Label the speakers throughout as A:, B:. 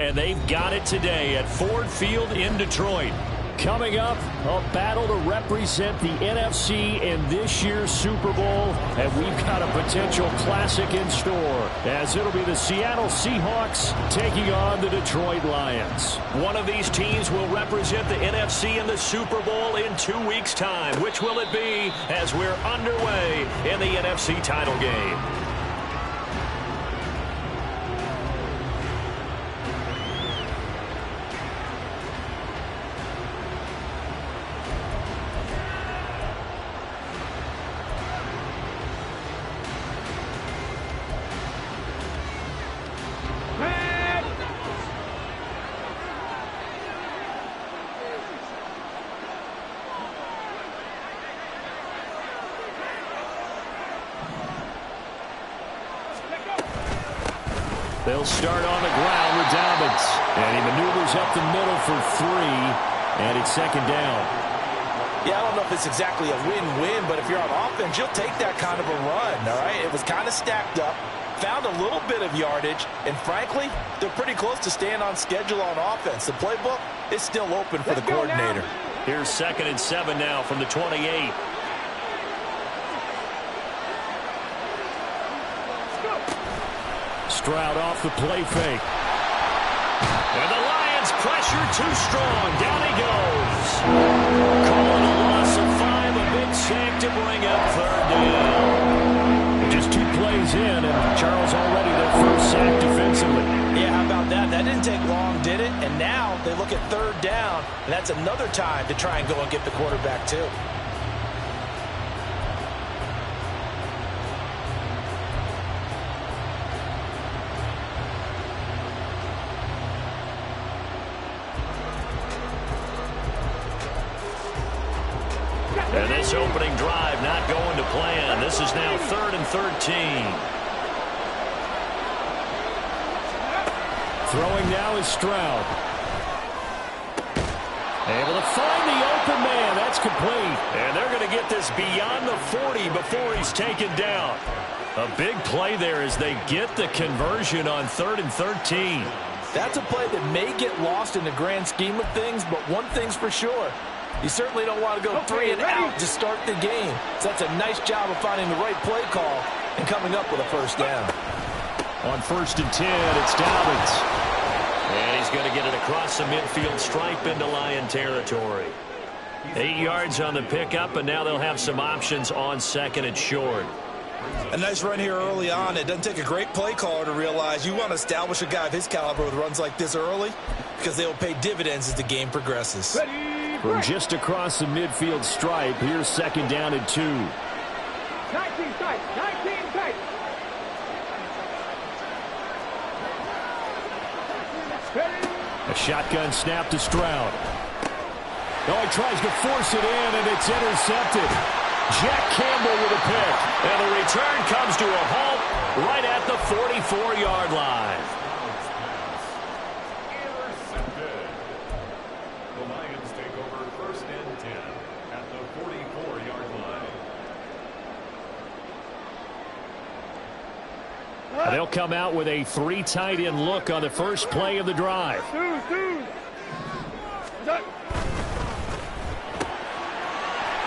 A: and they've got it today at Ford Field in Detroit. Coming up, a battle to represent the NFC in this year's Super Bowl, and we've got a potential classic in store, as it'll be the Seattle Seahawks taking on the Detroit Lions. One of these teams will represent the NFC in the Super Bowl in 2 weeks' time. Which will it be as we're underway in the NFC title game? They'll start on the ground with Dobbins. And he maneuvers up the middle for 3. And it's second down.
B: Yeah, I don't know if it's exactly a win-win, but if you're on offense, you'll take that kind of a run, all right? It was kind of stacked up, found a little bit of yardage, and frankly, they're pretty close to staying on schedule on offense. The playbook is still open for the coordinator.
A: Here's 2nd and 7 now from the 28. Stroud off the play fake. And the Lions pressure too strong. Down he goes. Calling a loss of 5, a big sack to bring up 3rd down. Just 2 plays in, and Charles already their first sack defensively.
B: Yeah, how about that? That didn't take long, did it? And now they look at 3rd down, and that's another time to try and go and get the quarterback too.
A: And this opening drive not going to plan. This is now 3rd and 13. Throwing now is Stroud. Able to find the open man. That's complete. And they're going to get this beyond the 40 before he's taken down. A big play there as they get the conversion on 3rd and 13.
B: That's a play that may get lost in the grand scheme of things, but one thing's for sure. You certainly don't want to go 3 and out to start the game. So that's a nice job of finding the right play call and coming up with a first down.
A: On 1st and 10, it's Dobbins. And he's going to get it across the midfield stripe into Lion territory. 8 yards on the pickup, and now they'll have some options on 2nd and short.
C: A nice run here early on. It doesn't take a great play caller to realize you want to establish a guy of his caliber with runs like this early, because they will pay dividends as the game progresses.
A: From just across the midfield stripe, here's 2nd down and 2.
D: 19 tight, 19 tight.
A: A shotgun snap to Stroud. Oh, he tries to force it in, and it's intercepted. Jack Campbell with a pick. And the return comes to a halt right at the 44-yard line.
E: The Lions take over 1st and 10 at the 44-yard line.
A: They'll come out with a 3 tight end look on the first play of the drive.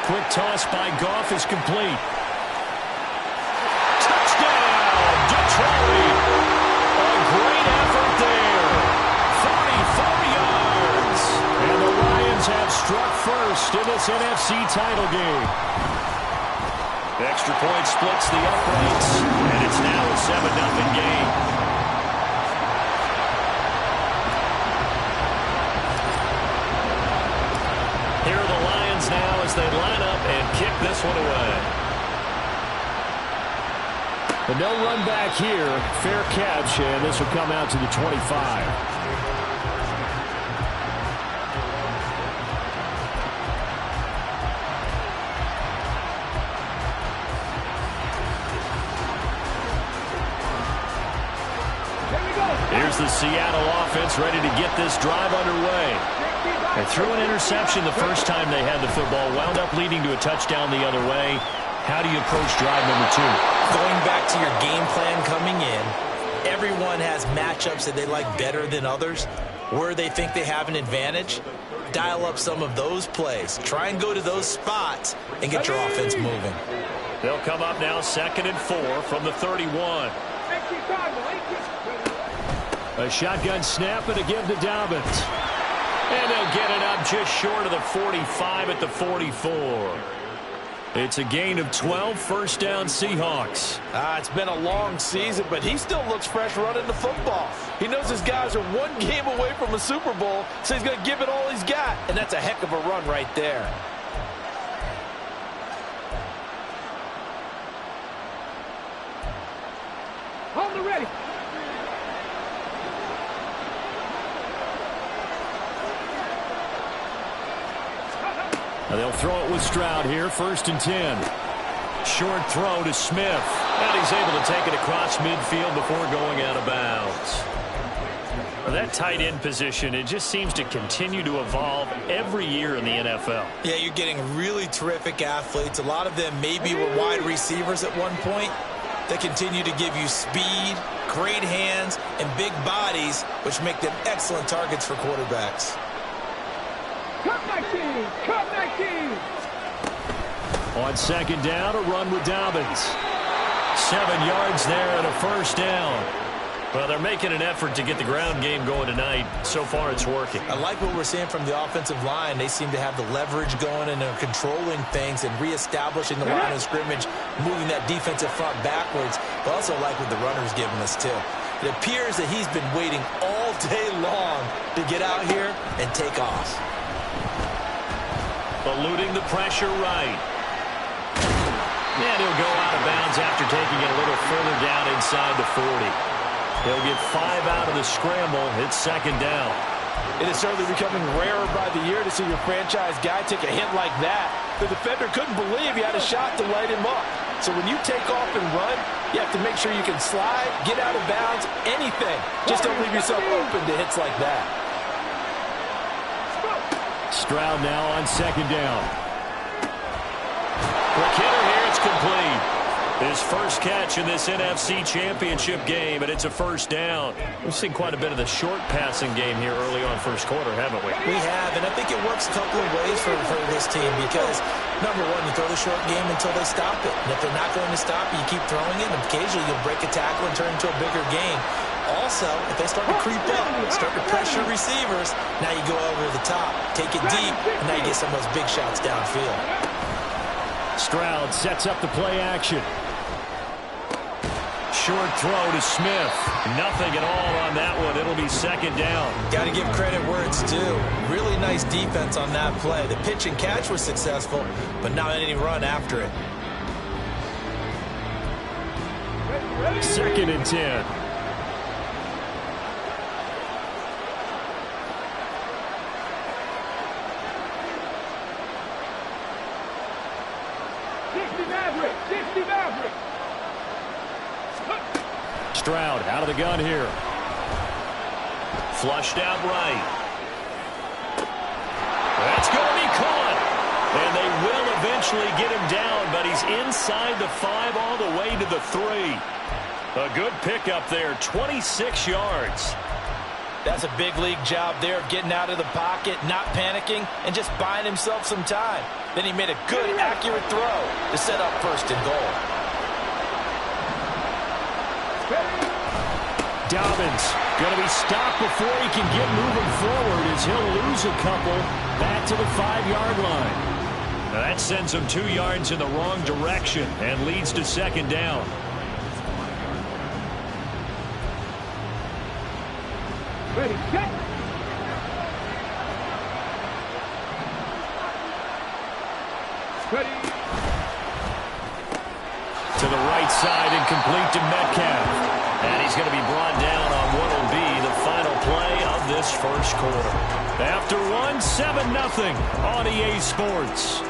A: Quick toss by Goff is complete. Touchdown, Detroit. A great effort there. 44 yards. And the Lions have struck first in this NFC title game. Extra point splits the uprights, and it's now a 7-0 game. Here are the Lions now as they line up and kick this one away. And they'll run back here. Fair catch, and this will come out to the 25. Here's the Seattle offense ready to get this drive underway. They threw an interception the first time they had the football, wound up leading to a touchdown the other way. How do you approach drive number 2?
B: Going back to your game plan coming in,
C: Everyone has matchups that they like better than others. Where they think they have an advantage, dial up some of those plays. Try and go to those spots and get your offense moving.
A: They'll come up now 2nd and 4 from the 31. A shotgun snap and a give to Dobbins. And they'll get it up just short of the 45 at the 44. It's a gain of 12, first down Seahawks.
B: It's been a long season, but he still looks fresh running the football. He knows his guys are one game away from a Super Bowl, so he's going to give it all he's got. And that's a heck of a run right there.
D: Hold it ready.
A: They'll throw it with Stroud here, 1st and 10. Short throw to Smith. And he's able to take it across midfield before going out of bounds. Well, that tight end position, it just seems to continue to evolve every year in the NFL.
C: Yeah, you're getting really terrific athletes. A lot of them maybe were wide receivers at one point. They continue to give you speed, great hands, and big bodies, which make them excellent targets for quarterbacks.
D: Cut my team! Cut my team!
A: On 2nd down, a run with Dobbins. 7 yards there and a first down. Well, they're making an effort to get the ground game going tonight. So far, it's working.
C: I like what we're seeing from the offensive line. They seem to have the leverage going, and they're controlling things and reestablishing the line of scrimmage, moving that defensive front backwards. But also like what the runner's giving us, too. It appears that he's been waiting all day long to get out here and take off.
A: Eluding the pressure right. And he'll go out of bounds after taking it a little further down inside the 40. He'll get 5 out of the scramble. It's 2nd down.
B: It is certainly becoming rarer by the year to see your franchise guy take a hit like that. The defender couldn't believe he had a shot to light him up. So when you take off and run, you have to make sure you can slide, get out of bounds, anything. Just don't leave yourself open to hits like that.
A: Stroud now on 2nd down. Quick hitter here, it's complete. His first catch in this NFC Championship game, and it's a first down. We've seen quite a bit of the short passing game here early on first quarter, haven't we?
C: We have, and I think it works a couple of ways for this team because, number one, you throw the short game until they stop it. And if they're not going to stop it, you keep throwing it, and occasionally you'll break a tackle and turn it into a bigger game. Also, if they start to creep up, start to pressure receivers, now you go over the top, take it deep, and now you get some of those big shots downfield.
A: Stroud sets up the play action. Short throw to Smith. Nothing at all on that one. It'll be 2nd down.
C: Got to give credit where it's due. Really nice defense on that play. The pitch and catch was successful, but not any run after it.
A: 2nd and 10. Stroud out of the gun here. Flushed out right. That's going to be caught. And they will eventually get him down, but he's inside the 5 all the way to the 3. A good pickup there, 26 yards.
B: That's a big league job there of getting out of the pocket, not panicking, and just buying himself some time. Then he made a good, accurate throw to set up 1st and goal.
A: Dobbins going to be stopped before he can get moving forward as he'll lose a couple back to the 5-yard line. Now that sends him 2 yards in the wrong direction and leads to 2nd down.
D: Ready, set. Ready.
A: To the right side and complete to Metcalf. And he's going to be brought down on what will be the final play of this first quarter. After 7-0 on EA Sports.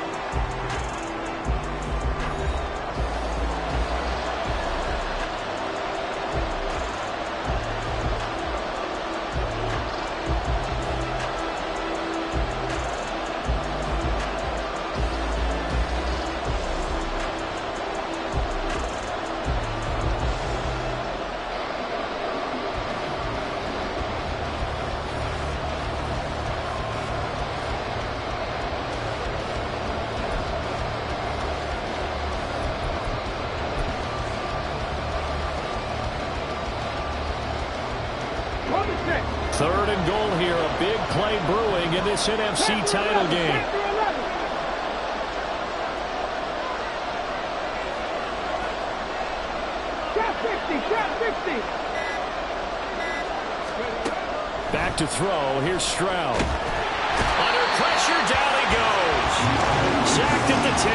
A: Third and goal here. A big play brewing in this NFC title game. Back to throw. Here's Stroud. Under pressure, down he goes. Sacked at the 10.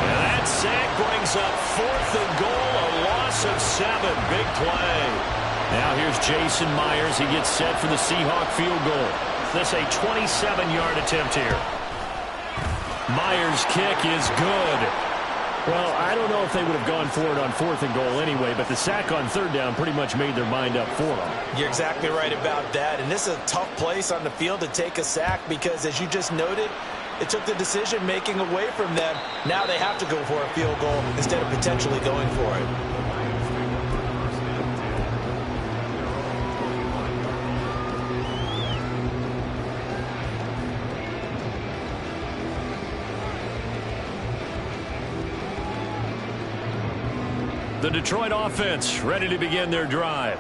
A: And that sack brings up 4th and goal, a loss of 7. Big play. Now here's Jason Myers. He gets set for the Seahawk field goal. This a 27-yard attempt here. Myers' kick is good. Well, I don't know if they would have gone for it on 4th and goal anyway, but the sack on 3rd down pretty much made their mind up for them.
C: You're exactly right about that, and this is a tough place on the field to take a sack because, as you just noted, it took the decision-making away from them. Now they have to go for a field goal instead of potentially going for it.
A: The Detroit offense ready to begin their drive.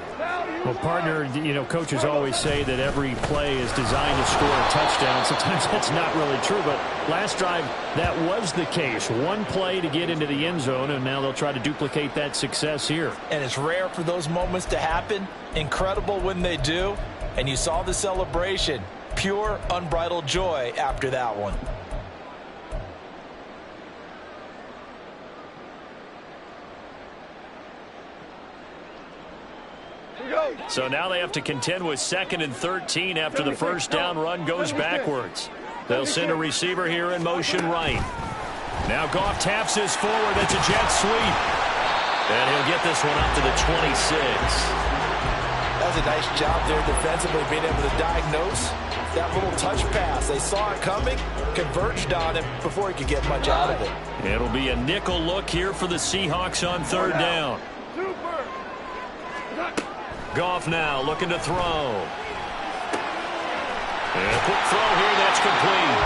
A: Well, partner, coaches always say that every play is designed to score a touchdown. Sometimes that's not really true, but last drive, that was the case. One play to get into the end zone, and now they'll try to duplicate that success here.
C: And it's rare for those moments to happen. Incredible when they do. And you saw the celebration. Pure, unbridled joy after that one.
A: So now they have to contend with 2nd and 13 after the first down run goes backwards. They'll send a receiver here in motion right. Now Goff taps this forward. That's a jet sweep. And he'll get this one up to the 26.
B: That was a nice job there defensively, being able to diagnose that little touch pass. They saw it coming, converged on him before he could get much out of it.
A: It'll be a nickel look here for the Seahawks on 3rd down. Goff now looking to throw. And a quick throw here, that's complete.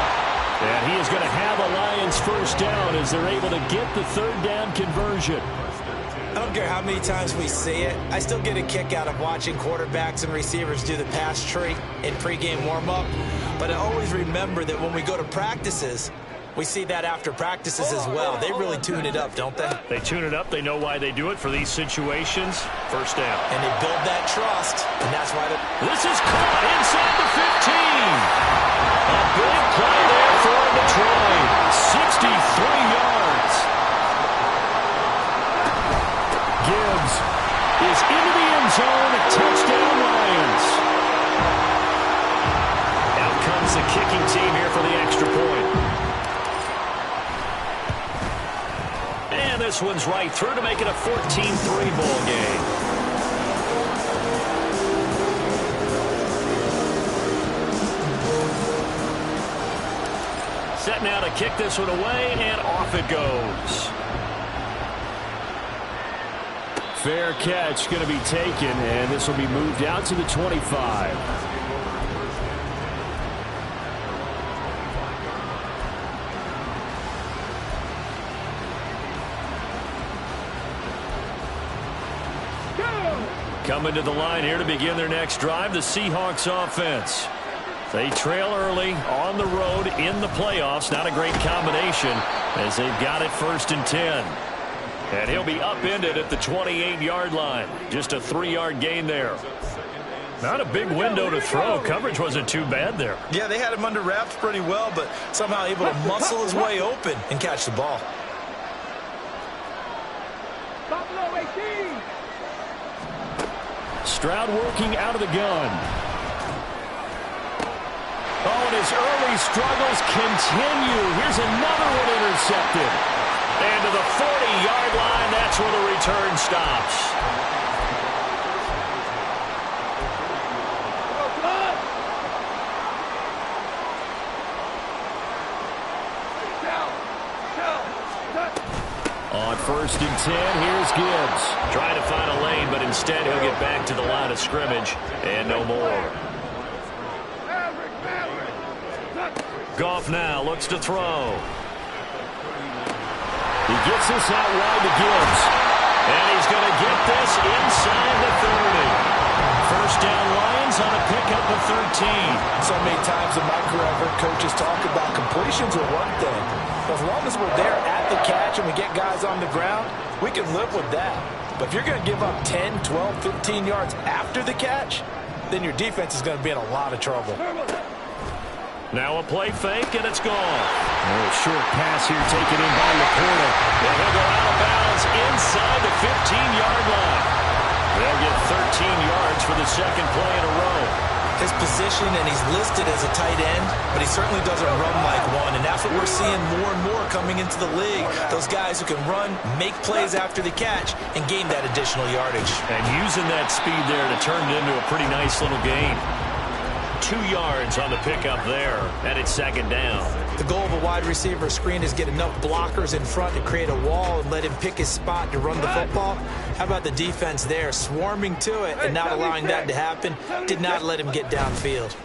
A: And he is going to have a Lions first down as they're able to get the 3rd down conversion.
C: I don't care how many times we see it. I still get a kick out of watching quarterbacks and receivers do the pass tree in pregame warm-up. But I always remember that when we go to practices, we see that after practices as well. They really tune it up, don't they?
A: They tune it up. They know why they do it for these situations. First down.
C: And they build that trust, and that's why
A: this is caught inside the 15. A big play there for Detroit. 63 yards. Gibbs is into the end zone. Touchdown Lions. Out comes the kicking team here for the extra point. And this one's right through to make it a 14-3 ball game. Set now to kick this one away, and off it goes. Fair catch going to be taken, and this will be moved out to the 25. Coming to the line here to begin their next drive, the Seahawks offense. They trail early on the road in the playoffs. Not a great combination as they've got it 1st and 10. And he'll be upended at the 28-yard line. Just a 3-yard gain there. Not a big window to throw. Coverage wasn't too bad there.
C: Yeah, they had him under wraps pretty well, but somehow able to muscle his way open and catch the ball.
A: Stroud working out of the gun. Oh, and his early struggles continue. Here's another one intercepted. And to the 40-yard line, that's where the return stops. On 1st and 10, here's Gibbs. Trying to find a lane, but instead he'll get back to the line of scrimmage and no more. Goff now looks to throw. He gets this out wide to Gibbs. And he's going to get this inside the 30. First down, Lions on a pickup of 13.
B: So many times in my career, I've heard coaches talk about completions are one thing. As long as we're there at the catch and we get guys on the ground, we can live with that. But if you're going to give up 10, 12, 15 yards after the catch, then your defense is going to be in a lot of trouble.
A: Now a play fake, and it's gone. A short pass here taken in by Laporta. And he'll go out of bounds inside the 15-yard line. They'll get 13 yards for the second play in a row.
C: His position, and he's listed as a tight end, but he certainly doesn't run like one, and that's what we're seeing more and more coming into the league. Those guys who can run, make plays after the catch, and gain that additional yardage.
A: And using that speed there to turn it into a pretty nice little gain. 2 yards on the pickup there, and it's second down.
C: The goal of a wide receiver screen is get enough blockers in front to create a wall and let him pick his spot to run the football. How about the defense there, swarming to it and not allowing that to happen? Did not let him get downfield.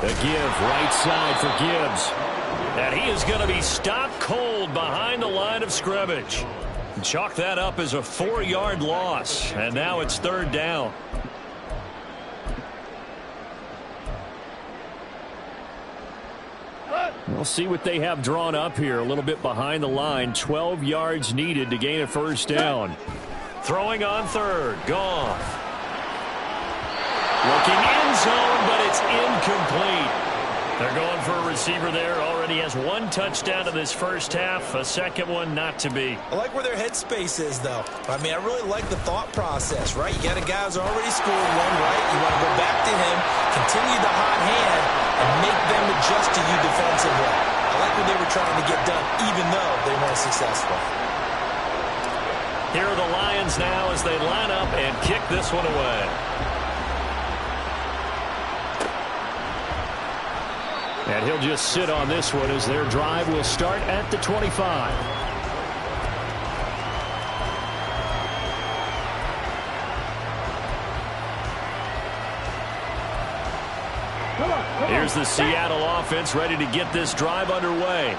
A: The give right side for Gibbs. And he is going to be stopped cold behind the line of scrimmage. Chalk that up as a 4-yard loss, and now it's third down. We'll see what they have drawn up here. A little bit behind the line. 12 yards needed to gain a first down. Throwing on third. Goff. Looking end zone, but it's incomplete. They're going for a receiver there. Already has 1 touchdown in this first half. A second one not to be.
C: I like where their headspace is, though. I mean, I really like the thought process, right? You got a guy who's already scored one, right? You want to go back to him, continue the hot hand, and make them adjust to you defensively. I like what they were trying to get done, even though they weren't successful.
A: Here are the Lions now as they line up and kick this one away. And he'll just sit on this one as their drive will start at the 25. Here's the Seattle offense ready to get this drive underway.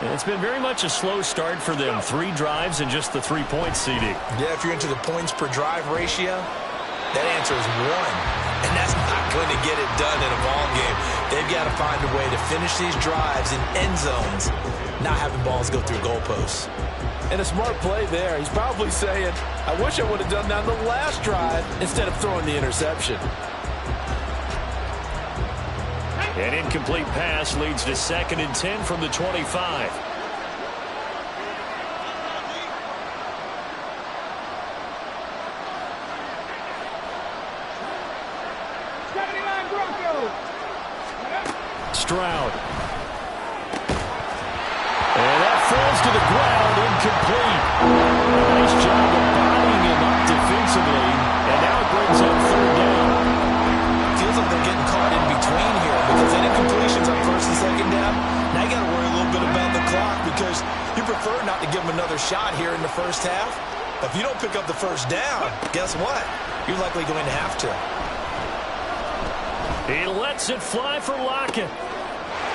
A: And it's been very much a slow start for them. 3 drives and just the 3-point seeding.
C: Yeah, if you're into the points per drive ratio, that answer is 1. And that's not going to get it done in a ball game. They've got to find a way to finish these drives in end zones, not having balls go through goalposts.
B: And a smart play there. He's probably saying, I wish I would have done that on the last drive instead of throwing the interception.
A: An incomplete pass leads to 2nd and 10 from the 25. Stroud. And that falls to the ground, incomplete. Nice job of bodying him up defensively, and now it brings up third down.
C: Feels like they're getting caught in between here because that incompletion's on 1st and 2nd down. Now you got to worry a little bit about the clock because you prefer not to give them another shot here in the first half. If you don't pick up the first down, guess what? You're likely going to have to.
A: He lets it fly for Lockett.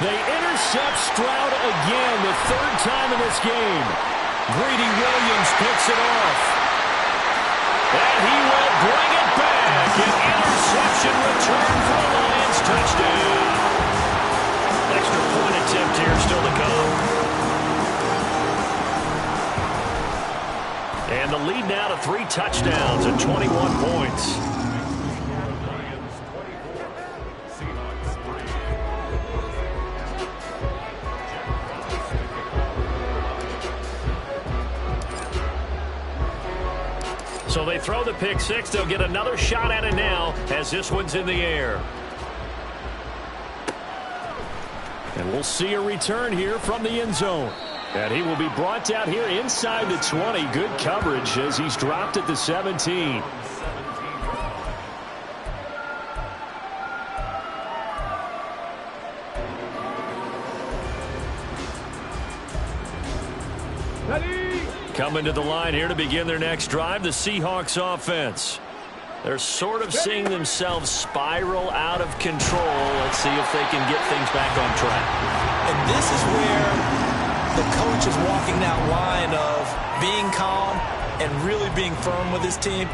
A: They intercept Stroud again, the 3rd time in this game. Greedy Williams picks it off. And he will bring it back. An interception return for the Lions. Touchdown. Extra point attempt here still to come. And the lead now to 3 touchdowns and 21 points. So they throw the pick 6. They'll get another shot at it now as this one's in the air. And we'll see a return here from the end zone. And he will be brought down here inside the 20. Good coverage as he's dropped at the 17. Coming to the line here to begin their next drive, the Seahawks offense. They're sort of seeing themselves spiral out of control. Let's see if they can get things back on track.
C: And this is where the coach is walking that line of being calm and really being firm with his team.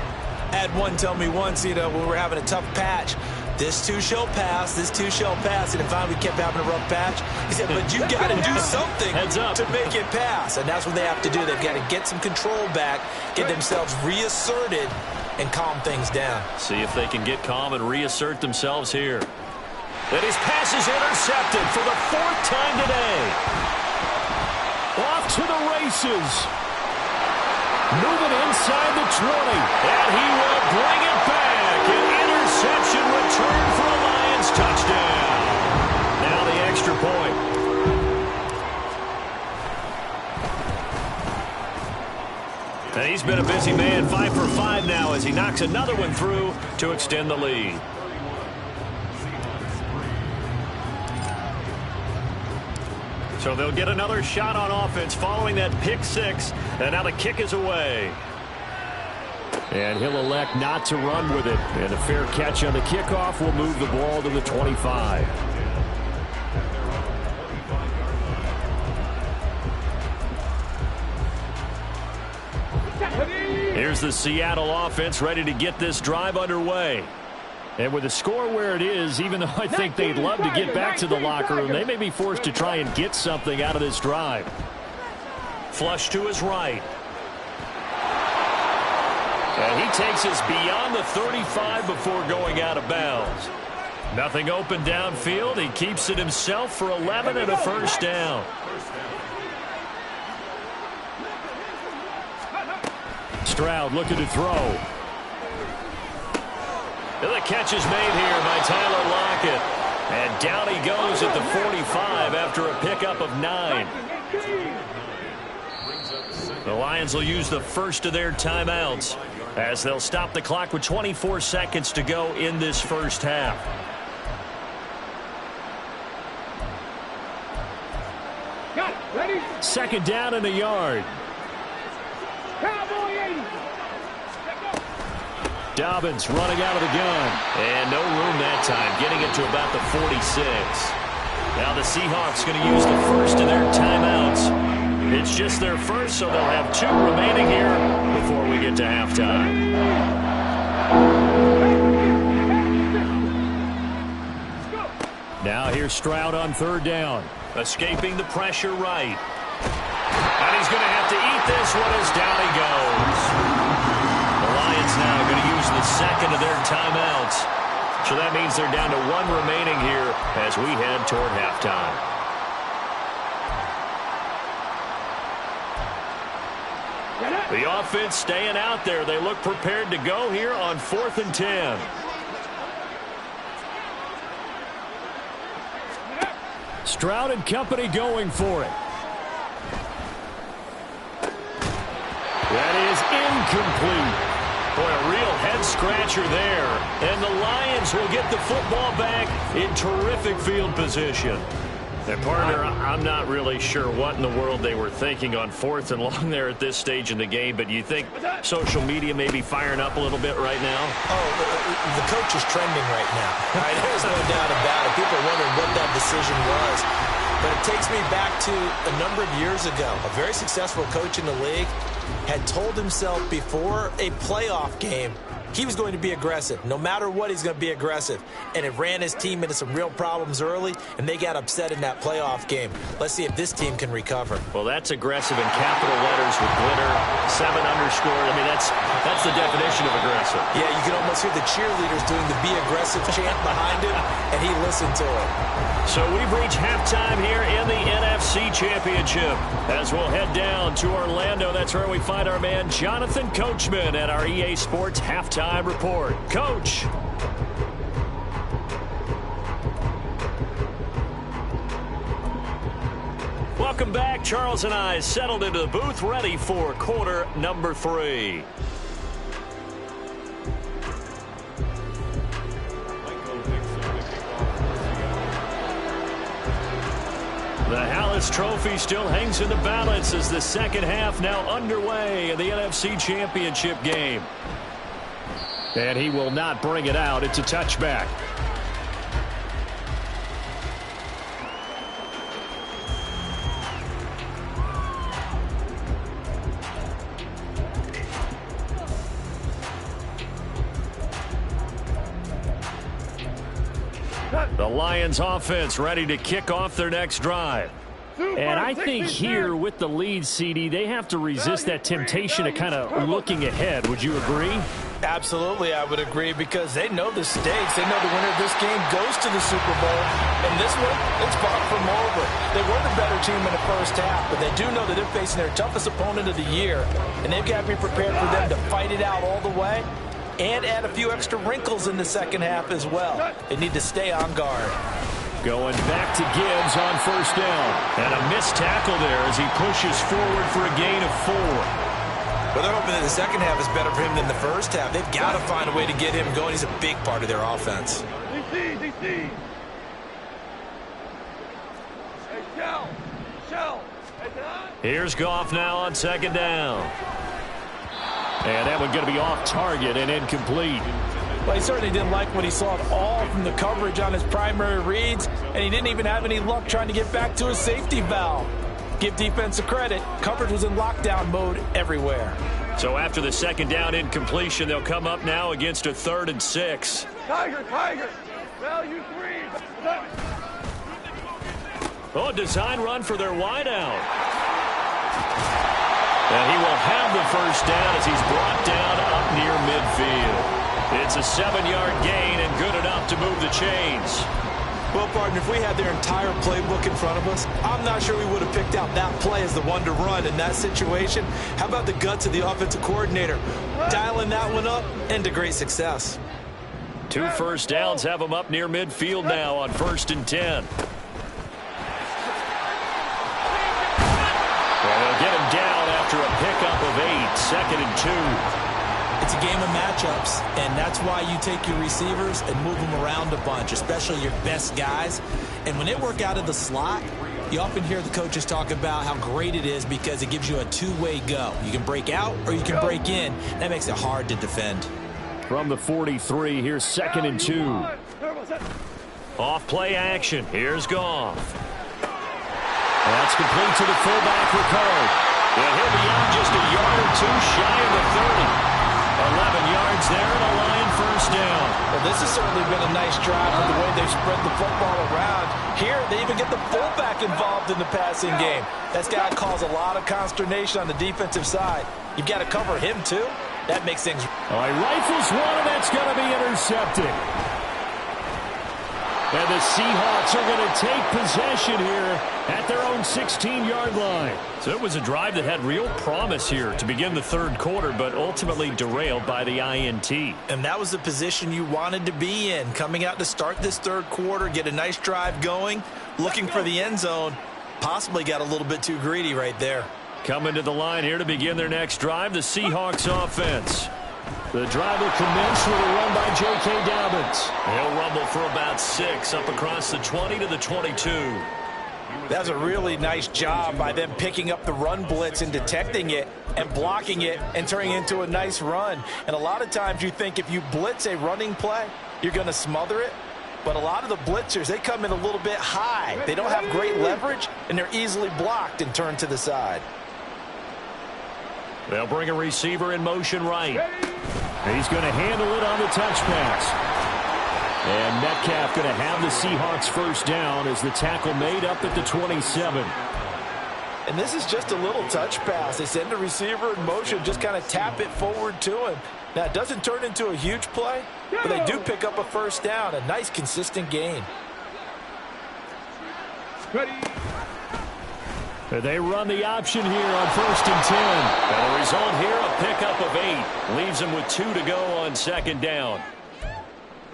C: I had one tell me once, when we were having a tough patch, this too shall pass, this too shall pass. And finally we kept having a rough patch. He said, but you got to do something to make it pass. And that's what they have to do. They've got to get some control back, get themselves reasserted, and calm things down.
A: See if they can get calm and reassert themselves here. And his pass is intercepted for the 4th time today. Off to the races. Moving inside the 20. And he will bring it back. An interception return for a Lions touchdown. Now the extra point. And he's been a busy man, 5 for 5 now as he knocks another one through to extend the lead. So they'll get another shot on offense following that pick 6. And now the kick is away. And he'll elect not to run with it. And a fair catch on the kickoff will move the ball to the 25. Here's the Seattle offense ready to get this drive underway. And with the score where it is, even though I think they'd love to get back to the locker room, they may be forced to try and get something out of this drive. Flush to his right. And he takes us beyond the 35 before going out of bounds. Nothing open downfield. He keeps it himself for 11 and a first down. Stroud looking to throw. And the catch is made here by Tyler Lockett. And down he goes at the 45 after a pickup of 9. The Lions will use the first of their timeouts as they'll stop the clock with 24 seconds to go in this first half.
D: Ready?
A: 2nd down and a yard.
D: Cowboy 80.
A: Dobbins running out of the gun. And no room that time, getting it to about the 46. Now the Seahawks going to use the first of their timeouts. It's just their first, so they'll have 2 remaining here before we get to halftime. Now here's Stroud on 3rd down. Escaping the pressure right. And he's going to have to eat this one as down he goes. The Lions now going to use the 2nd of their timeouts. So that means they're down to 1 remaining here as we head toward halftime. The offense staying out there. They look prepared to go here on 4th and 10. Stroud and company going for it. That is incomplete. Boy, a real head-scratcher there. And the Lions will get the football back in terrific field position. And, partner, I'm not really sure what in the world they were thinking on 4th and long there at this stage in the game, but you think social media may be firing up a little bit right now?
C: Oh, the coach is trending right now. Right? There's no doubt about it. People are wondering what that decision was. But it takes me back to a number of years ago. A very successful coach in the league had told himself before a playoff game he was going to be aggressive. No matter what, he's going to be aggressive. And it ran his team into some real problems early, and they got upset in that playoff game. Let's see if this team can recover.
A: Well, that's aggressive in capital letters with glitter, 7 underscore. I mean, that's the definition of aggressive.
C: Yeah, you can almost hear the cheerleaders doing the be aggressive chant behind him, and he listened to it.
A: So we've reached halftime here in the NFC Championship as we'll head down to Orlando. That's where we find our man Jonathan Coachman at our EA Sports Halftime Report. Coach. Welcome back. Charles and I settled into the booth ready for quarter number 3. The Hallis Trophy still hangs in the balance as the second half now underway in the NFC Championship game. And he will not bring it out. It's a touchback. The Lions offense ready to kick off their next drive. And I think here with the lead, CD, they have to resist that temptation of kind of looking ahead. Would you agree?
C: Absolutely, I would agree, because they know the stakes. They know the winner of this game goes to the Super Bowl. And this one, it's far from over. They were the better team in the first half, but they do know that they're facing their toughest opponent of the year. And they've got to be prepared for them to fight it out all the way and add a few extra wrinkles in the second half as well. They need to stay on guard.
A: Going back to Gibbs on first down. And a missed tackle there as he pushes forward for a gain of 4.
C: Well, they're hoping that the second half is better for him than the first half. They've got to find a way to get him going. He's a big part of their offense.
D: DC. Hey, Shell.
A: Here's Goff now on second down. And that one going to be off target and incomplete.
C: Well, he certainly didn't like what he saw at all from the coverage on his primary reads, and he didn't even have any luck trying to get back to his safety valve. Give defense a credit. Coverage was in lockdown mode everywhere.
A: So after the second down incompletion, they'll come up now against a 3rd and 6.
D: Tiger. Value 3.
A: Oh, design run for their wideout. And he will have the first down as he's brought down up near midfield. It's a 7-yard gain and good enough to move the chains.
C: Well, partner, if we had their entire playbook in front of us, I'm not sure we would have picked out that play as the one to run in that situation. How about the guts of the offensive coordinator? Dialing that one up into great success.
A: 2 first downs have them up near midfield now on 1st and 10. Well, they'll get him down after a pickup of 8, 2nd and 2.
C: It's a game of matchups, and that's why you take your receivers and move them around a bunch, especially your best guys. And when they work out of the slot, you often hear the coaches talk about how great it is because it gives you a two-way go. You can break out or you can break in. That makes it hard to defend.
A: From the 43, here's 2nd and 2. Off play action. Here's Goff. That's complete to the fullback, Ricard. And he'll be out just a yard or 2 shy of the 30. 11 yards there and a Lion first down.
C: Well, this has certainly been a nice drive with the way they've spread the football around. Here, they even get the fullback involved in the passing game. That's got to cause a lot of consternation on the defensive side. You've got to cover him, too. That makes things...
A: All right, rifles one, and that's going to be intercepted. And the Seahawks are going to take possession here at their own 16-yard line. So it was a drive that had real promise here to begin the 3rd quarter, but ultimately derailed by the INT.
C: And that was the position you wanted to be in, coming out to start this 3rd quarter, get a nice drive going, looking for the end zone. Possibly got a little bit too greedy right there.
A: Coming to the line here to begin their next drive, the Seahawks offense. The drive will commence with a run by J.K. Dobbins. He'll rumble for about 6 up across the 20 to the 22.
C: That's a really nice job by them picking up the run blitz and detecting it and blocking it and turning it into a nice run. And a lot of times you think if you blitz a running play, you're going to smother it. But a lot of the blitzers, they come in a little bit high. They don't have great leverage, and they're easily blocked and turned to the side.
A: They'll bring a receiver in motion right. He's going to handle it on the touch pass. And Metcalf going to have the Seahawks first down as the tackle made up at the 27.
C: And this is just a little touch pass. They send the receiver in motion, just kind of tap it forward to him. Now, it doesn't turn into a huge play, but they do pick up a first down, a nice, consistent gain.
A: They run the option here on 1st and 10. And the result here, a pickup of 8. Leaves them with 2 to go on 2nd down.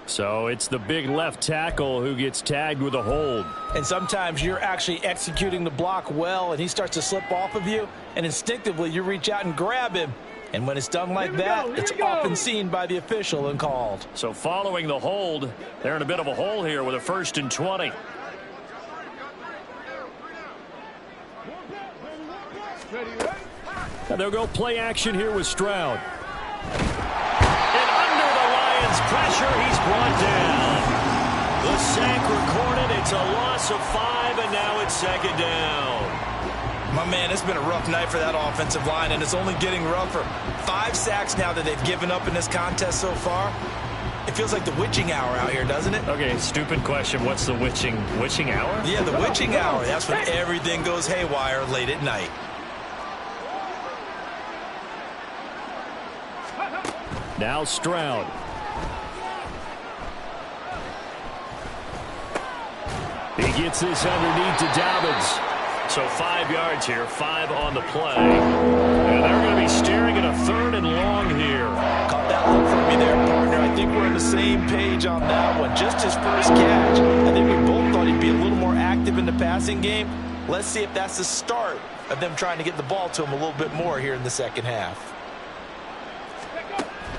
A: So it's the big left tackle who gets tagged with a hold.
C: And sometimes you're actually executing the block well, and he starts to slip off of you, and instinctively you reach out and grab him. And when it's done like that, it's often seen by the official and called.
A: So following the hold, they're in a bit of a hole here with a 1st and 20. And they'll go play action here with Stroud. And under the Lions' pressure, he's brought down. The sack recorded. It's a loss of 5, and now it's 2nd down.
C: My man, it's been a rough night for that offensive line, and it's only getting rougher. 5 sacks now that they've given up in this contest so far. If It feels like the witching hour out here, doesn't it?
A: Okay, stupid question. What's the witching hour?
C: Yeah, the witching hour. That's when everything goes haywire late at night.
A: Now Stroud. He gets this underneath to Dobbins. So 5 yards here, 5 on the play. And they're going to be staring at a 3rd and long here.
B: Caught that look for me there, partner. I think we're on the same page on that one. Just his first catch. I think we both thought he'd be a little more active in the passing game. Let's see if that's the start of them trying to get the ball to him a little bit more here in the second half.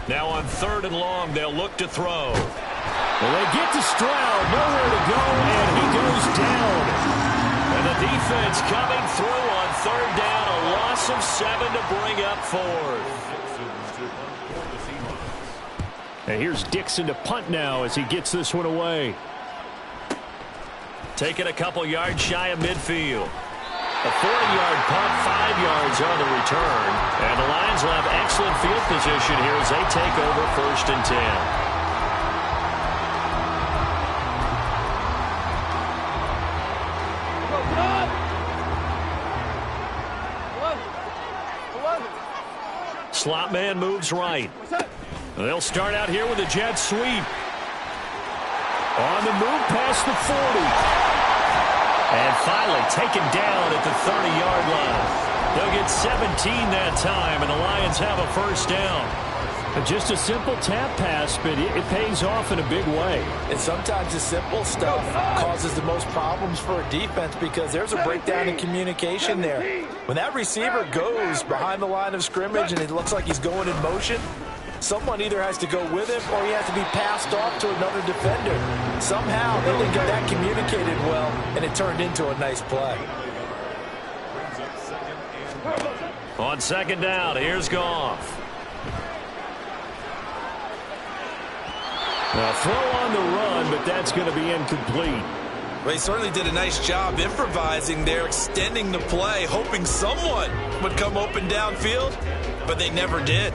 A: Now on 3rd and long, they'll look to throw. Well, they get to Stroud, nowhere to go, and he goes down. And the defense coming through on 3rd down, a loss of 7 to bring up 4th. And here's Dixon to punt now as he gets this one away. Taking a couple yards shy of midfield. A 40-yard punt, 5 yards on the return. And the Lions will have excellent field position here as they take over 1st and 10. Slot man moves right. They'll start out here with a jet sweep. On the move past the 40. And finally taken down at the 30-yard line. They'll get 17 that time, and the Lions have a 1st down. Just a simple tap pass, but it pays off in a big way.
B: And sometimes the simple stuff causes the most problems for a defense because there's a breakdown in communication there. When that receiver goes behind the line of scrimmage and it looks like he's going in motion, someone either has to go with him or he has to be passed off to another defender. Somehow they didn't get that communicated well, and it turned into a nice play.
A: On 2nd down, here's Goff. Now throw on the run, but that's going to be incomplete.
C: Well, he certainly did a nice job improvising there, extending the play, hoping someone would come open downfield, but they never did.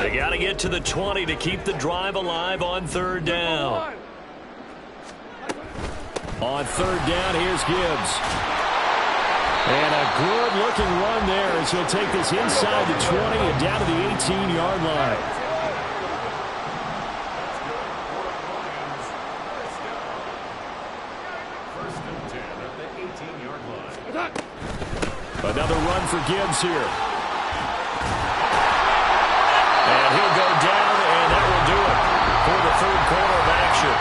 A: They got to get to the 20 to keep the drive alive on 3rd down. On 3rd down, here's Gibbs. And a good-looking run there as he'll take this inside the 20 and down to the 18-yard line. Another run for Gibbs here. And he'll go down, and that will do it for the 3rd quarter of action.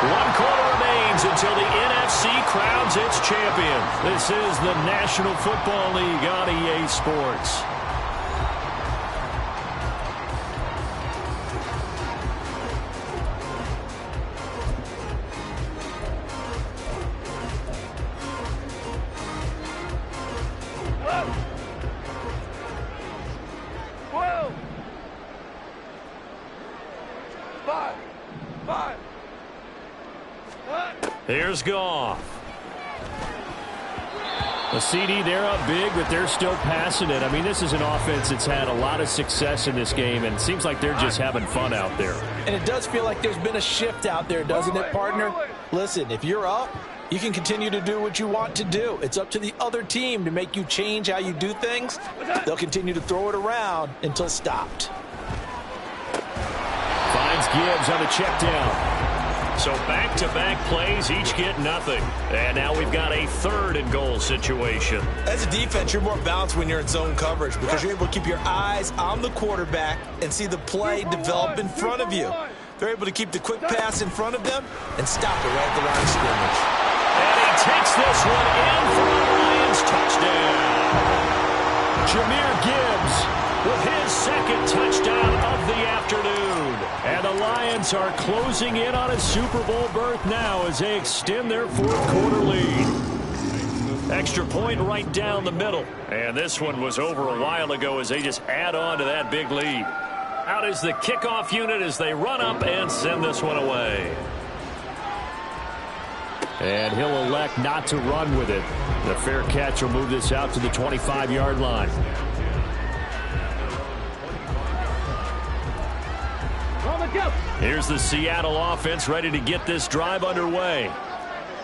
A: 1 quarter remains until the NFC crowns its champion. This is the National Football League on EA Sports. Here's Goff. The CD, they're up big, but they're still passing it. I mean, this is an offense that's had a lot of success in this game, and it seems like they're just having fun out there.
B: And it does feel like there's been a shift out there, doesn't it, partner? Listen, if you're up, you can continue to do what you want to do. It's up to the other team to make you change how you do things. They'll continue to throw it around until stopped.
A: Finds Gibbs on the check down. So back-to-back plays, each get nothing. And now we've got a 3rd and goal situation.
C: As a defense, you're more balanced when you're in zone coverage because you're able to keep your eyes on the quarterback and see the play develop in front of you. They're able to keep the quick pass in front of them and stop it right at the line of scrimmage.
A: And he takes this one in for a Lions touchdown. Jahmyr Gibbs with his 2nd touchdown of the afternoon. And the Lions are closing in on a Super Bowl berth now as they extend their 4th quarter lead. Extra point right down the middle. And this one was over a while ago as they just add on to that big lead. Out is the kickoff unit as they run up and send this one away. And he'll elect not to run with it. The fair catch will move this out to the 25-yard line. Here's the Seattle offense ready to get this drive underway.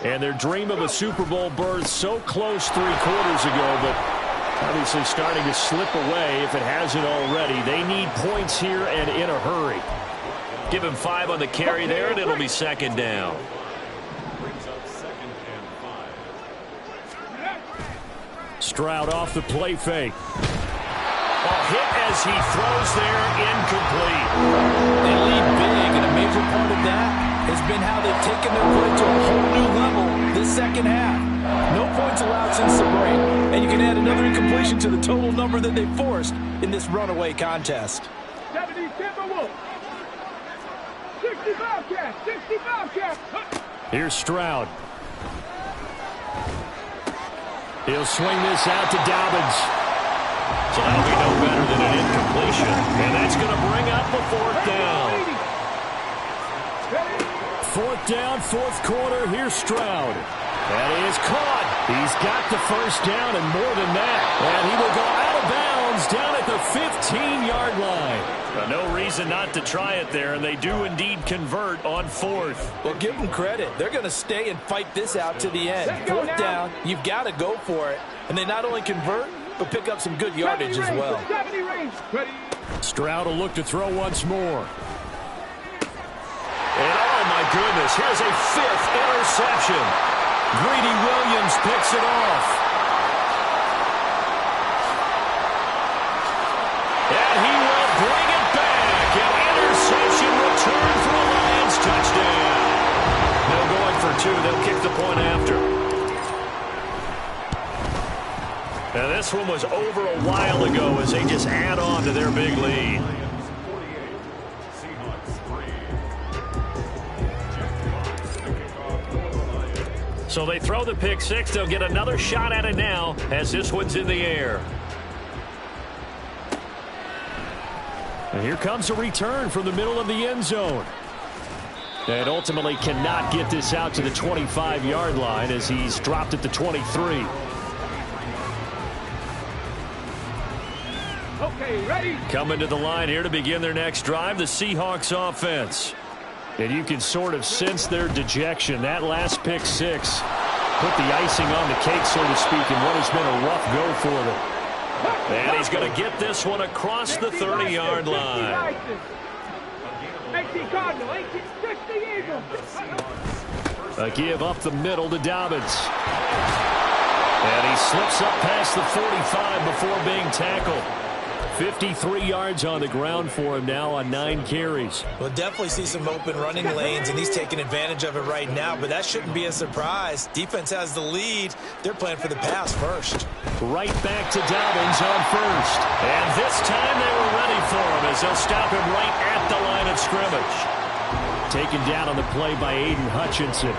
A: And their dream of a Super Bowl berth so close 3 quarters ago, but obviously starting to slip away if it hasn't already. They need points here and in a hurry. Give him 5 on the carry there, and it'll be second down. Stroud off the play fake. Hit as he throws there, incomplete.
C: They lead big, and a major part of that has been how they've taken their play to a whole new level this second half. No points allowed since the break, and you can add another incompletion to the total number that they forced in this runaway contest.
D: 70 Timberwolves. 65 cap, 65 cap.
A: Here's Stroud. He'll swing this out to Dobbins. So that'll be no better than an incompletion. And that's going to bring up a 4th down. 4th down, 4th quarter. Here's Stroud. That is caught. He's got the first down and more than that. And he will go out of bounds down at the 15-yard line. No reason not to try it there, and they do indeed convert on 4th.
C: Well, give them credit. They're going to stay and fight this out to the end. 4th down, you've got to go for it. And they not only convert, but pick up some good yardage as well.
A: Stroud will look to throw once more. And oh my goodness, here's a 5th interception. Greedy Williams picks it off. And he will bring it back. An interception return for a Lions touchdown. They'll go in for 2. They'll kick the point after. Now this one was over a while ago as they just add on to their big lead. So they throw the pick 6. They'll get another shot at it now as this one's in the air. And here comes a return from the middle of the end zone. And ultimately cannot get this out to the 25-yard line as he's dropped at the 23.
D: Okay, ready?
A: Coming to the line here to begin their next drive, the Seahawks offense. And you can sort of sense their dejection. That last pick 6 put the icing on the cake, so to speak, in what has been a rough go for them. And he's going to get this one across the 30-yard line.
D: 18 Cardinal, 60 Eagle.
A: A give up the middle to Dobbins. And he slips up past the 45 before being tackled. 53 yards on the ground for him now on 9 carries.
C: We'll definitely see some open running lanes, and he's taking advantage of it right now, but that shouldn't be a surprise. Defense has the lead. They're playing for the pass first.
A: Right back to Dobbins on first. And this time they were ready for him as they'll stop him right at the line of scrimmage. Taken down on the play by Aiden Hutchinson.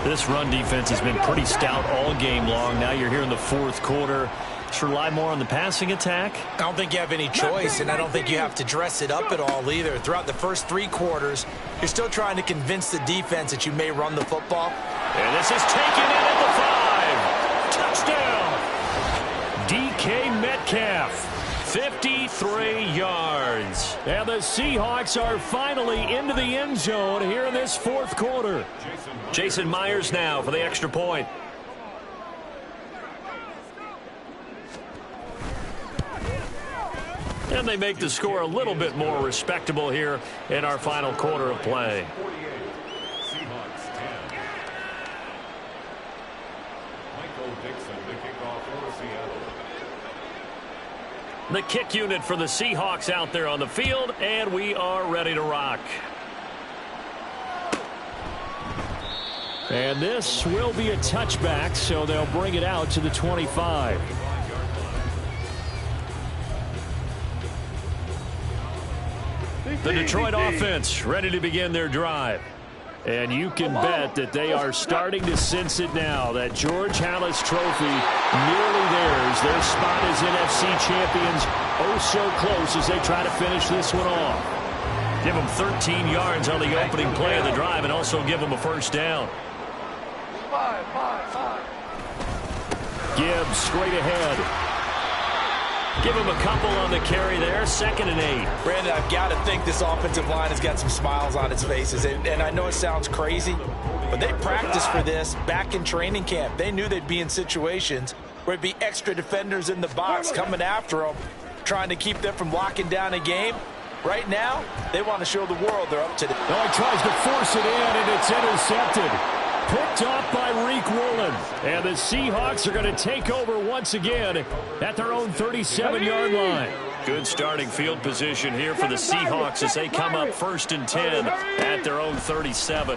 A: This run defense has been pretty stout all game long. Now you're here in the 4th quarter. Should rely more on the passing attack?
C: I don't think you have any choice, and I don't think you have to dress it up at all either. Throughout the first 3 quarters, you're still trying to convince the defense that you may run the football.
A: And this is taken in at the 5. Touchdown. DK Metcalf. 53 yards. And the Seahawks are finally into the end zone here in this 4th quarter. Jason Myers now for the extra point. And they make the score a little bit more respectable here in our final quarter of play. The kick unit for the Seahawks out there on the field, and we are ready to rock. And this will be a touchback, so they'll bring it out to the 25. The Detroit offense ready to begin their drive. And you can bet that they are starting to sense it now. That George Halas trophy nearly theirs. Their spot as NFC champions oh so close as they try to finish this one off. Give them 13 yards on the opening play of the drive and also give them a first down. Gibbs straight ahead. Give him a couple on the carry there. 2nd and 8.
B: Brandon, I've got to think this offensive line has got some smiles on its faces. And I know it sounds crazy, but they practiced for this back in training camp. They knew they'd be in situations where it'd be extra defenders in the box coming after them, trying to keep them from locking down a game. Right now, they want to show the world they're up to it.
A: Oh, he tries to force it in, and it's intercepted. Picked off by Reek Woolen. And the Seahawks are going to take over once again at their own 37-yard line. Good starting field position here for the Seahawks as they come up 1st and 10 at their own 37.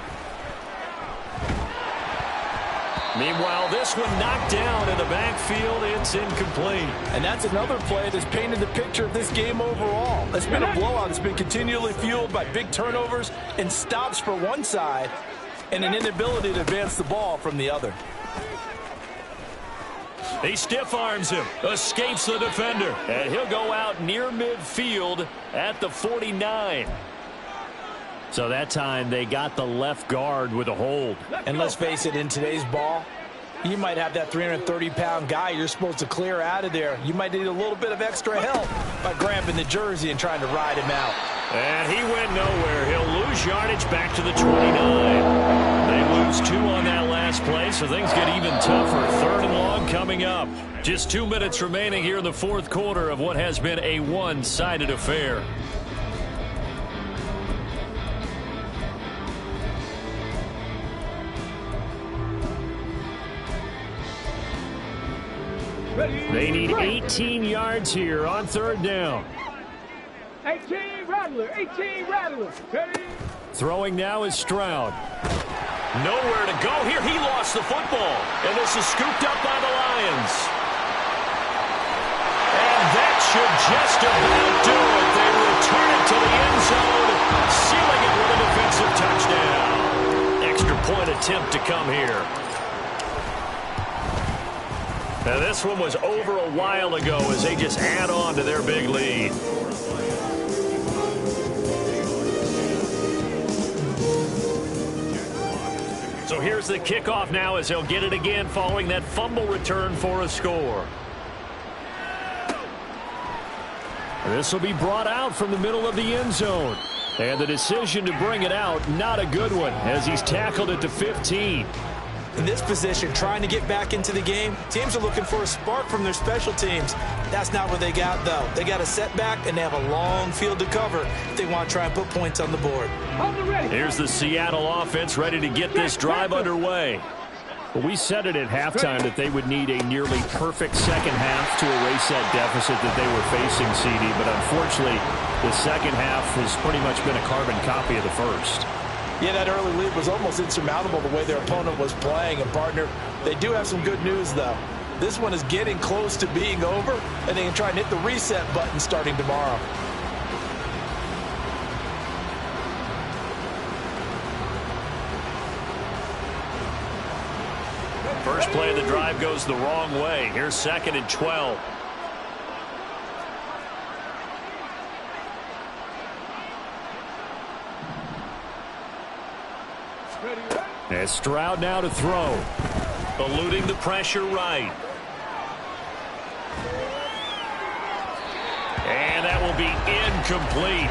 A: Meanwhile, this one knocked down in the backfield. It's incomplete.
B: And that's another play that's painted the picture of this game overall. It's been a blowout. It's been continually fueled by big turnovers and stops for one side and an inability to advance the ball from the other.
A: He stiff arms him, escapes the defender, and he'll go out near midfield at the 49. So that time they got the left guard with a hold.
B: And let's face it, in today's ball, you might have that 330-pound guy you're supposed to clear out of there. You might need a little bit of extra help by grabbing the jersey and trying to ride him out.
A: And he went nowhere. He'll lose yardage back to the 29. They lose 2 on that last play, so things get even tougher. 3rd and long coming up. Just 2 minutes remaining here in the 4th quarter of what has been a one-sided affair. They need 18 yards here on 3rd down.
D: 18 Rattler, 18 Rattler. Ready?
A: Throwing now is Stroud. Nowhere to go here. He lost the football. And this is scooped up by the Lions. And that should just about do it. They return it to the end zone, sealing it with a defensive touchdown. Extra point attempt to come here. Now this one was over a while ago as they just add on to their big lead. So here's the kickoff now as they'll get it again following that fumble return for a score. This will be brought out from the middle of the end zone. And the decision to bring it out, not a good one, as he's tackled at the 15.
B: In this position, trying to get back into the game, teams are looking for a spark from their special teams. That's not what they got, though. They got a setback, and they have a long field to cover if they want to try and put points on the board.
A: Here's the Seattle offense ready to get this drive underway. Well, we said it at halftime that they would need a nearly perfect second half to erase that deficit that they were facing, CD, but unfortunately, the second half has pretty much been a carbon copy of the first.
B: Yeah, that early lead was almost insurmountable the way their opponent was playing. And, partner, they do have some good news, though. This one is getting close to being over, and they can try and hit the reset button starting tomorrow.
A: First play of the drive goes the wrong way. Here's 2nd and 12. As Stroud now to throw. Eluding the pressure right. And that will be incomplete.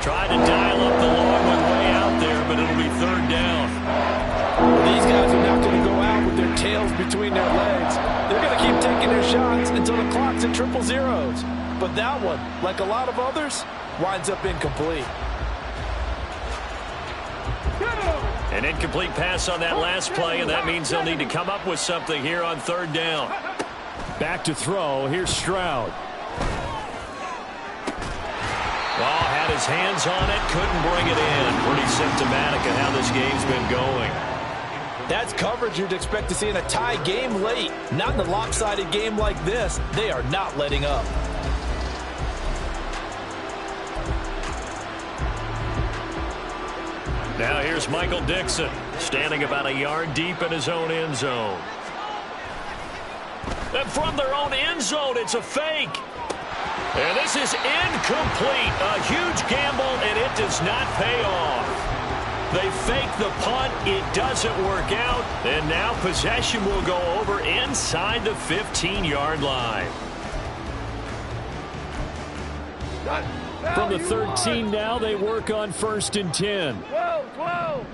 A: Tried to dial up the long one way out there, but it'll be 3rd down.
B: These guys are not going to go out with their tails between their legs. They're going to keep taking their shots until the clock's at 000s. But that one, like a lot of others, winds up incomplete.
A: An incomplete pass on that last play, and that means they'll need to come up with something here on 3rd down. Back to throw. Here's Stroud. Well, had his hands on it, couldn't bring it in. Pretty symptomatic of how this game's been going.
B: That's coverage you'd expect to see in a tie game late. Not in a lopsided game like this. They are not letting up.
A: Now here's Michael Dixon, standing about a yard deep in his own end zone. And from their own end zone, it's a fake. And this is incomplete. A huge gamble, and it does not pay off. They fake the punt. It doesn't work out. And now possession will go over inside the 15-yard line. From the 13 now, they work on 1st and 10.
D: 12.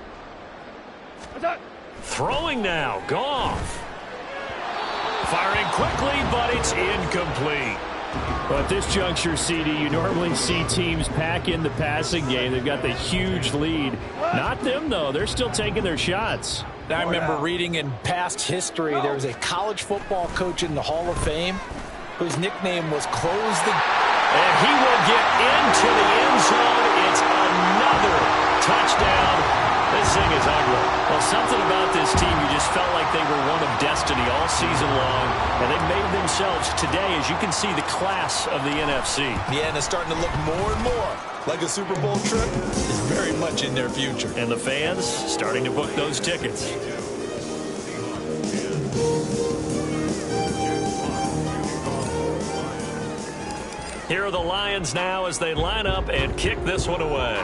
A: Throwing now, Goff. Firing quickly, but it's incomplete. But at this juncture, CD, you normally see teams pack in the passing game. They've got the huge lead. Not them, though. They're still taking their shots.
C: I remember reading in past history there was a college football coach in the Hall of Fame whose nickname was Close the...
A: And he will get into the end zone. It's another touchdown. This thing is ugly. Well, something about this team, you just felt like they were one of destiny all season long, and they made themselves today, as you can see, the class of the NFC.
C: Yeah, and it's starting to look more and more like a Super Bowl trip is very much in their future.
A: And the fans starting to book those tickets. Here are the Lions now as they line up and kick this one away.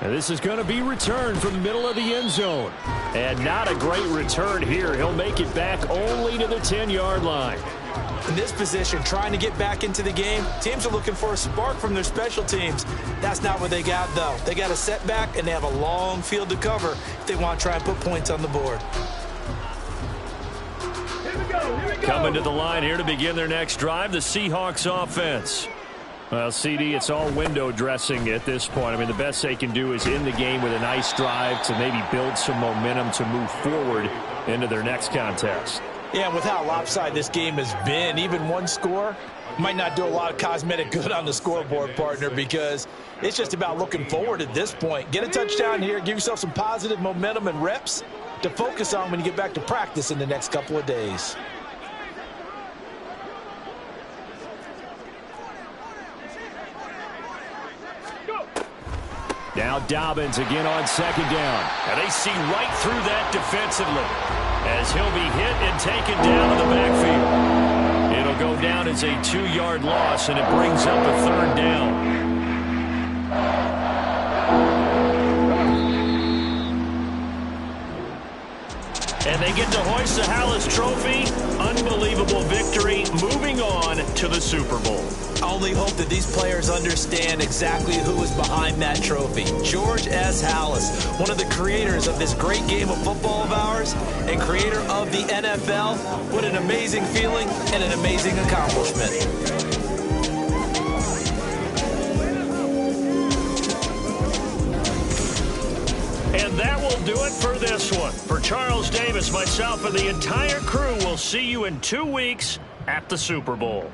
A: And this is going to be returned from the middle of the end zone. And not a great return here. He'll make it back only to the 10-yard line.
C: In this position, trying to get back into the game, teams are looking for a spark from their special teams. That's not what they got, though. They got a setback, and they have a long field to cover if they want to try and put points on the board.
D: Here we go.
A: Coming to the line here to begin their next drive, the Seahawks offense. Well, CD, it's all window dressing at this point. I mean, the best they can do is in the game with a nice drive to maybe build some momentum to move forward into their next contest.
C: Yeah, with how lopsided this game has been, even one score might not do a lot of cosmetic good on the scoreboard, partner, because it's just about looking forward at this point. Get a touchdown here, give yourself some positive momentum and reps to focus on when you get back to practice in the next couple of days.
A: Now Dobbins again on 2nd down. And they see right through that defensively as he'll be hit and taken down to the backfield. It'll go down as a 2-yard loss, and it brings up a 3rd down. And they get to hoist the Hallis Trophy. Unbelievable victory, moving on to the Super Bowl.
C: I only hope that these players understand exactly who is behind that trophy. George S. Hallis, one of the creators of this great game of football of ours and creator of the NFL. What an amazing feeling and an amazing accomplishment.
A: And that will do it for this one. For Charles Davis, myself, and the entire crew, we'll see you in 2 weeks at the Super Bowl.